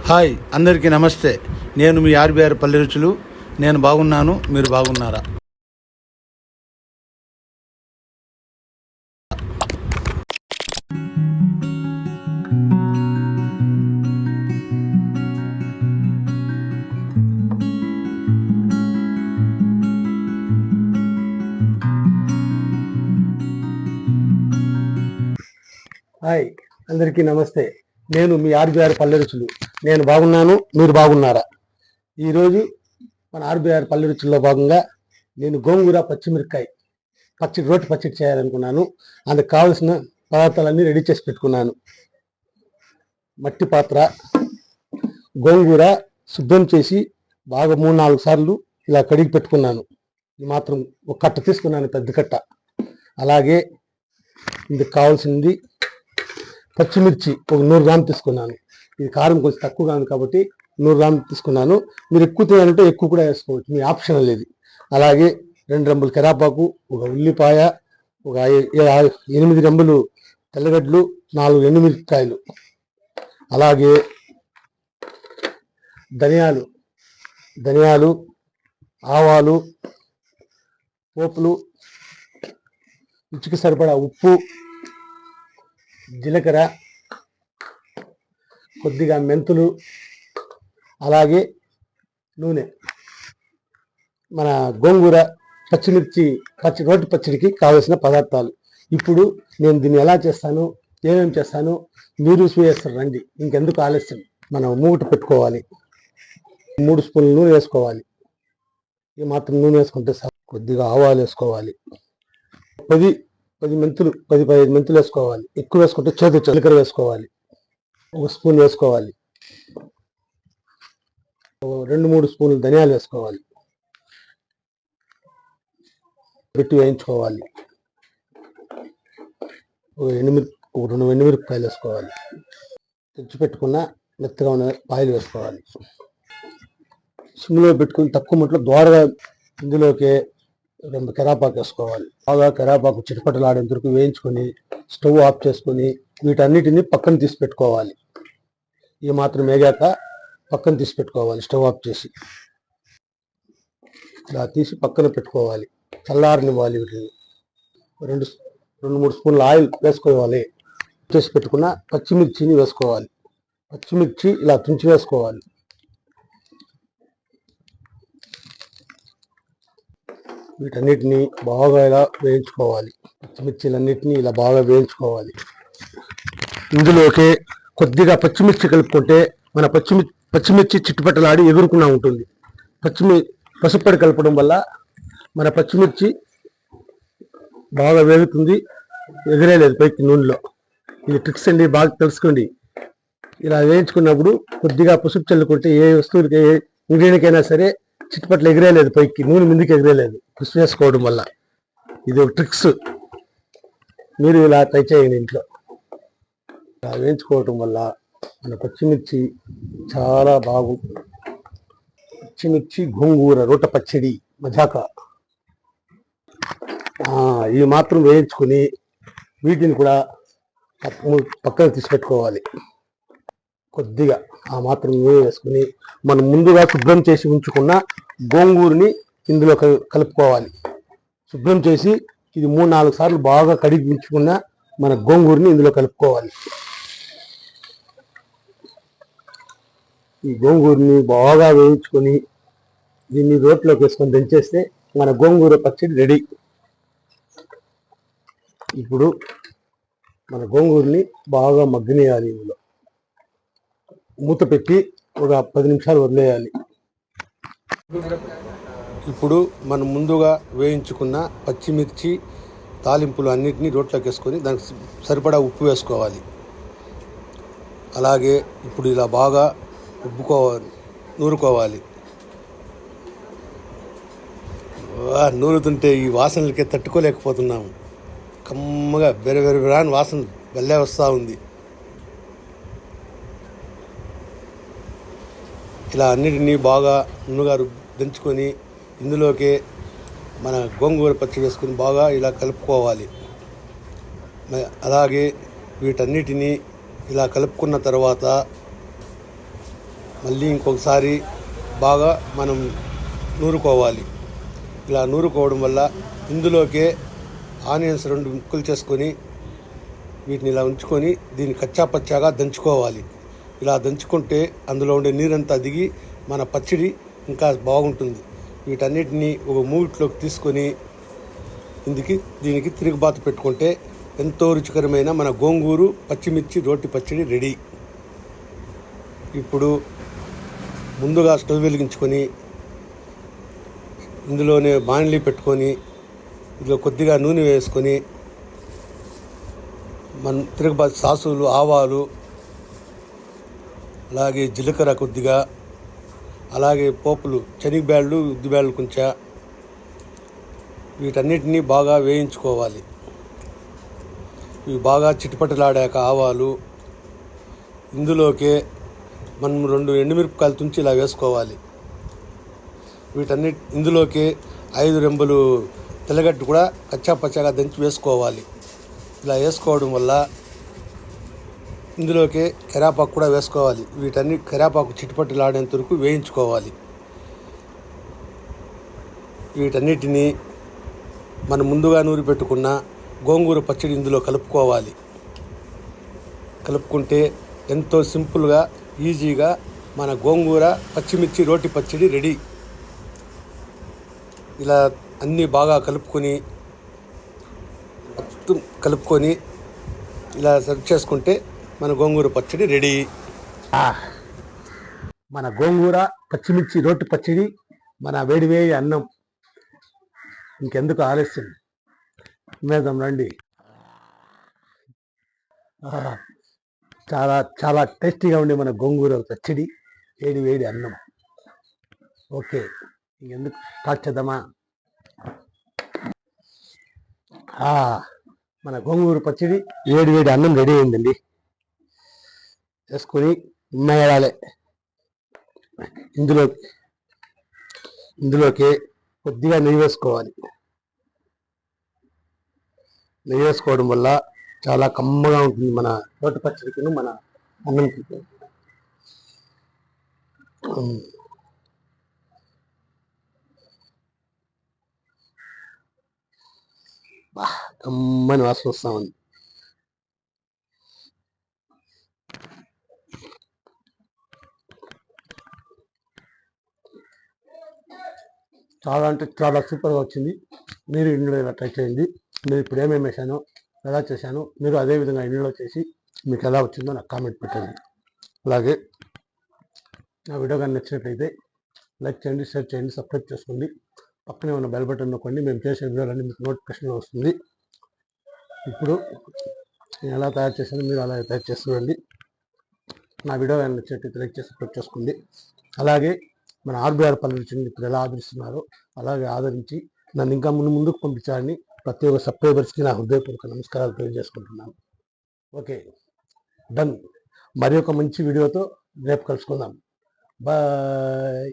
Hi అందరికీ నమస్తే. నేను మీ ఆర్బీఆర్ పల్లె రుచులు. నేను బాగున్నాను, మీరు బాగున్నారా? హాయ్ అందరికీ నమస్తే. నేను మీ ఆర్బీఆర్ పల్లె రుచులు. నేను బాగున్నాను, మీరు బాగున్నారా? ఈరోజు మన ఆర్బీఆర్ పల్లె రుచుల్లో భాగంగా నేను గోంగూర పచ్చిమిరపకాయ రోటి పచ్చడి చేయాలనుకున్నాను. అందుకు కావలసిన పదార్థాలన్నీ రెడీ చేసి పెట్టుకున్నాను. మట్టి పాత్ర, గోంగూర శుభ్రం చేసి బాగా 3-4 సార్లు ఇలా కడిగి పెట్టుకున్నాను. ఇది మాత్రం ఒక కట్ట తీసుకున్నాను, పెద్ద కట్ట. అలాగే ఇందుకు కావాల్సింది పచ్చిమిర్చి ఒక 100 గ్రాములు తీసుకున్నాను. ఇది కారం కొంచెం తక్కువగా ఉంది కాబట్టి 100 గ్రాములు తీసుకున్నాను. మీరు ఎక్కువ తినాలంటే ఎక్కువ కూడా వేసుకోవచ్చు, మీ ఆప్షనల్ ఇది. అలాగే 2 రెమ్మలు కరివేపాకు, ఒక ఉల్లిపాయ, ఒక 8 రెమ్మలు తెల్లగడ్డలు, 4 ఎండుమిరపకాయలు, అలాగే ధనియాలు, ఆవాలు, పోపులు, రుచికి సరిపడా ఉప్పు, జీలకర్ర, కొద్దిగా మెంతులు, అలాగే నూనె. మన గోంగూర రోటి పచ్చడికి కావలసిన పదార్థాలు. ఇప్పుడు నేను దీన్ని ఎలా చేస్తాను, ఏమేమి చేస్తాను మీరు చూసేస్తారు రండి. ఇంకెందుకు ఆలస్యం, మనం మూట పెట్టుకోవాలి. 3 స్పూన్లు నూనె వేసుకోవాలి. ఈ మాత్రం నూనె వేసుకుంటే కొద్దిగా ఆవాలు వేసుకోవాలి. 10 మెంతులు, 10-15 మెంతులు వేసుకోవాలి. ఎక్కువ వేసుకుంటే చేదు. జీలకర్ర వేసుకోవాలి, 1 స్పూన్ వేసుకోవాలి. 2-3 స్పూన్లు ధనియాలు వేసుకోవాలి. పెట్టి వేయించుకోవాలి. 2 ఎండుమిరపకాయలు వేసుకోవాలి. తెచ్చిపెట్టుకున్న మెత్తగా ఉన్న ఆయిల్ వేసుకోవాలి. సిమ్లో పెట్టుకుని తక్కువ మట్లో దోరగా ఇందులోకి 2 కరివేపాకు వేసుకోవాలి. బాగా కరివేపాకు చిటపటలాడేంత వరకు వేయించుకొని స్టవ్ ఆఫ్ చేసుకొని వీటన్నిటిని పక్కన తీసి పెట్టుకోవాలి. ఈ మాత్రం వేగాక పక్కన తీసి పెట్టుకోవాలి. స్టవ్ ఆఫ్ చేసి ఇలా తీసి పక్కన పెట్టుకోవాలి. చల్లారనివ్వాలి. వీటిని 2-3 స్పూన్ల ఆయిల్ వేసుకోవాలి. చేసి పెట్టుకున్న పచ్చిమిర్చిని వేసుకోవాలి. పచ్చిమిర్చి ఇలా తుంచి వేసుకోవాలి. వీటన్నిటిని బాగా ఇలా వేయించుకోవాలి. పచ్చిమిర్చిలన్నిటిని ఇలా బాగా వేయించుకోవాలి. ఇందులోకి కొద్దిగా పచ్చిమిర్చి కలుపుకుంటే మన పచ్చిమిర్చి చిట్టుపట్టలాడి ఎగురుకున్నా ఉంటుంది. పసుపొడి కలపడం వల్ల మన పచ్చిమిర్చి బాగా వేగుతుంది, ఎగిరేలేదు పైకి నూనెలో. ఇది ట్రిక్స్ అండి, బాగా తెలుసుకోండి. ఇలా వేయించుకున్నప్పుడు కొద్దిగా పసుపు చల్లుకుంటే ఏ వస్తువులకి, ఏ ఇంగ్రీడియంట్కైనా సరే చిట్టుపట్లు ఎగిరేలేదు పైకి, నూనె ముందుకు ఎగిరేలేదు పసుపు వేసుకోవడం వల్ల. ఇది ఒక ట్రిక్స్, మీరు ఇలా ట్రై చేయండి ఇంట్లో. ఇలా వేయించుకోవటం వల్ల మన పచ్చిమిర్చి చాలా పచ్చిమిర్చి గోంగూర రోట పచ్చడి మజాక. ఇవి మాత్రం వేయించుకొని వీటిని కూడా పక్కన తీసి పెట్టుకోవాలి. కొద్దిగా ఆ మాత్రం వేసుకుని మనం ముందుగా శుభ్రం చేసి ఉంచుకున్న గోంగూరని ఇందులో కలుపుకోవాలి. శుభ్రం చేసి ఇది 3-4 సార్లు బాగా కడిగి ఉంచుకున్న మన గోంగూరని ఇందులో కలుపుకోవాలి. ఈ గోంగూరని బాగా వేయించుకొని దీన్ని రోట్లోకి వేసుకొని దంచేస్తే మన గోంగూర పచ్చడి రెడీ. ఇప్పుడు మన గోంగూరని బాగా మగ్గనియాలి. ఇందులో మూత పెట్టి ఒక 10 నిమిషాలు వదిలేయాలి. ఇప్పుడు మనం ముందుగా వేయించుకున్న పచ్చిమిర్చి తాలింపులు అన్నిటినీ రోట్లోకి వేసుకొని దానికి సరిపడా ఉప్పు వేసుకోవాలి. అలాగే ఇప్పుడు ఇలా బాగా నూరుకోవాలి. నూరుతుంటే ఈ వాసనలకే తట్టుకోలేకపోతున్నాము. కమ్మగా బెరబెరబెరాని వాసన వెళ్ళే వస్తూ ఉంది. ఇలా అన్నిటినీ బాగా నున్నగా దంచుకొని ఇందులోకి మన గోంగూర పచ్చడి వేసుకొని బాగా ఇలా కలుపుకోవాలి. అలాగే వీటన్నిటినీ ఇలా కలుపుకున్న తర్వాత మళ్ళీ ఇంకొకసారి బాగా మనం నూరుకోవాలి. ఇలా నూరుకోవడం వల్ల ఇందులోకే ఆనియన్స్ 2 ముక్కలు చేసుకొని వీటిని ఇలా ఉంచుకొని దీన్ని కచ్చా పచ్చాగా దంచుకోవాలి. ఇలా దంచుకుంటే అందులో ఉండే నీరంతా దిగి మన పచ్చడి ఇంకా బాగుంటుంది. వీటన్నిటిని ఒక మూగిట్లోకి తీసుకొని దీనికి తిరుగుబాత పెట్టుకుంటే ఎంతో రుచికరమైన మన గోంగూరు పచ్చిమిర్చి రోటి పచ్చడి రెడీ. ఇప్పుడు ముందుగా స్టవ్ వెలిగించుకొని ఇందులోనే బాణలి పెట్టుకొని ఇందులో కొద్దిగా నూనె వేసుకొని మన తిరుగుబాత సాసులు, ఆవాలు, అలాగే జీలకర్ర కొద్దిగా, అలాగే పోపులు శనగబ్యాళ్ళు, ఉద్దిబ్యాళ్ళు కొంచెం, వీటన్నిటినీ బాగా వేయించుకోవాలి. ఇవి బాగా చిటపటలాడాక ఆవాలు ఇందులోకే మనం 2 ఎండుమిరపకాయలు తుంచి ఇలా వేసుకోవాలి. ఇందులోకి 5 రెంబలు తెల్లగడ్డ కూడా కచ్చా పచ్చాగా దంచి వేసుకోవాలి. ఇలా వేసుకోవడం వల్ల ఇందులోకి కరివేపాకు కూడా వేసుకోవాలి. కరివేపాకు చిటపటలాడేంత వరకు వేయించుకోవాలి. వీటన్నిటినీ మనం ముందుగా నూరి పెట్టుకున్న గోంగూర పచ్చడి ఇందులో కలుపుకోవాలి. కలుపుకుంటే ఎంతో సింపుల్గా, ఈజీగా మన గోంగూర పచ్చిమిర్చి రోటి పచ్చడి రెడీ. ఇలా అన్నీ బాగా కలుపుకొని ఇలా సర్వ్ చేసుకుంటే మన గోంగూర పచ్చడి రెడీ. మన గోంగూర పచ్చిమిర్చి రోటి పచ్చడి, మన వేడివేడి అన్నం. ఇంకెందుకు ఆలస్యం, మేదం రండి. చాలా చాలా టేస్టీగా ఉండే మన గోంగూర పచ్చడి, వేడి వేడి అన్నం. ఓకే, ఇంకెందుకు స్టార్ట్ చేద్దామా? మన గోంగూర పచ్చడి వేడి వేడి అన్నం రెడీ అయిందండి. చేసుకొని మేయాలి. ఇందులోకి కొద్దిగా నెయ్యి వేసుకోవాలి. నెయ్యి వేసుకోవడం వల్ల చాలా కమ్మగా ఉంటుంది మన రోటి పచ్చడికి, మన అన్నంకి. కమ్మని వాసన వస్తామండి. చాలా అంటే చాలా సూపర్గా వచ్చింది. మీరు ఇంట్లో ఇలా ట్రై చేయండి. నేను ఇప్పుడు ఏమేమి వేసానో, ఎలా చేశానో మీరు అదే విధంగా ఇంట్లో చేసి మీకు ఎలా వచ్చిందో నాకు కామెంట్ పెట్టండి. అలాగే నా వీడియో కానీ నచ్చినట్లయితే లైక్ చేయండి, షేర్ చేయండి, సబ్స్క్రైబ్ చేసుకోండి. పక్కనే ఉన్న బెల్ బటన్ నొక్కండి. మేము చేసే వీడియోలన్నీ మీకు నోటిఫికేషన్లో వస్తుంది. ఇప్పుడు నేను ఎలా తయారు చేశానో మీరు అలా తయారు చేస్తుండండి. నా వీడియో కానీ నచ్చినట్లయితే లైక్ చేసి సబ్స్క్రైబ్ చేసుకోండి. అలాగే మన ఆర్బీఆర్ పల్లె రుచిని ఇప్పుడు ఎలా ఆదరిస్తున్నారో అలాగే ఆదరించి నన్ను ఇంకా ముందుకు పంపించాలని ప్రతి ఒక్క సబ్స్క్రైబర్స్కి నా హృదయపూర్వక నమస్కారాలు తెలియజేసుకుంటున్నాను. Okay, done. మరి ఒక మంచి వీడియోతో రేపు కలుసుకుందాం. బాయ్.